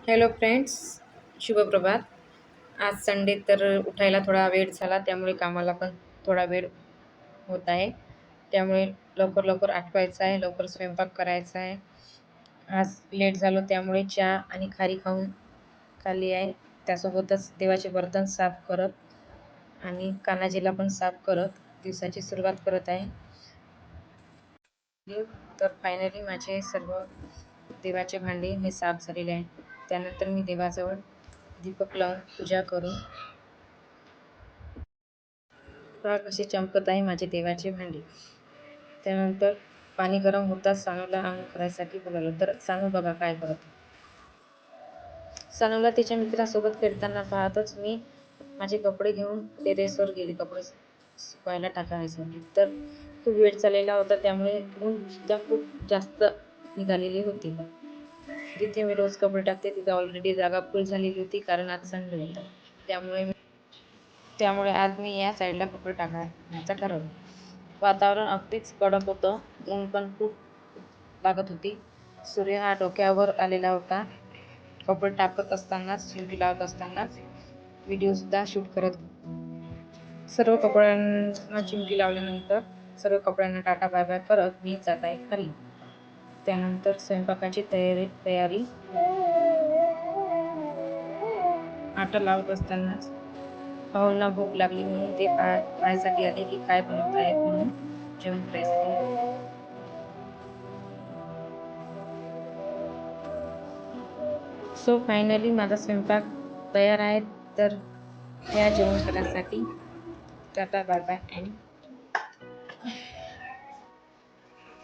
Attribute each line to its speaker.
Speaker 1: Hello friends, शुभप्रभात. आज Sunday तर उठायला थोडा वेळ झाला, त्यामुळे कामाला पण थोडा वेळ होत आहे. त्यामुळे लवकर लवकर आठवायचं आहे, लवकर स्वयंपाक करायचा आहे. आज लेट झालो त्यामुळे चहा आणि खारी खाऊन खाल्ली आहे. त्यासोबतच देवाचे बर्तन साफ करत आणि कानाजीला पण साफ करत दिवसाची सुरुवात करत आहे. तर फायनली माझे सर्व देवाचे भांडे हे साफ झालेले आहे. त्यानंतर मी देवाजवळ दीपक लावून पूजा करून पहा कसे चमकत आहे माझे देवाचे भांडे. त्यानंतर पाणी गरम होताच सानूला अंघोळ करायसाठी बोलावलं. तर सानू बघा काय करत. सानूला तिच्या मित्रासोबत खेळताना पाहतच मी माझे कपडे घेऊन टेरेसवर गेले कपडे सुकायला टाकायसाठी. तर खूप वेळ चाललेला होता, त्यामुळे ऊन सुद्धा खूप जास्त निघालेली होती. जिथे मी रोज कपडे टाकते तिथे ऑलरेडी जागा फुल झालेली होती, कारण आज संडे होता. त्यामुळे आज मी या साईडला कपडे टाकण्याचं ठरवलं. वातावरण अगदीच कडक होतं, ऊन पण खूप लागत होती. सूर्य हा डोक्यावर आलेला होता. कपडे टाकत असतानाच, शिंपी लावत असतानाच व्हिडिओसुद्धा शूट करत. सर्व कपड्यांना चिमटी लावल्यानंतर सर्व कपड्यांना टाटा बाय बाय करत मी जात आहे खाली. त्यानंतर स्वयंपाकाची तयारी आटा लावत असतानाच पाहुणला भूक लागली म्हणून ते पाहायसाठी आले की काय बनवत आहेत म्हणून जेवण करायसाठी. सो फायनली माझा स्वयंपाक तयार आहे. तर या जेवण करण्यासाठी टाटा बाय बाय आणि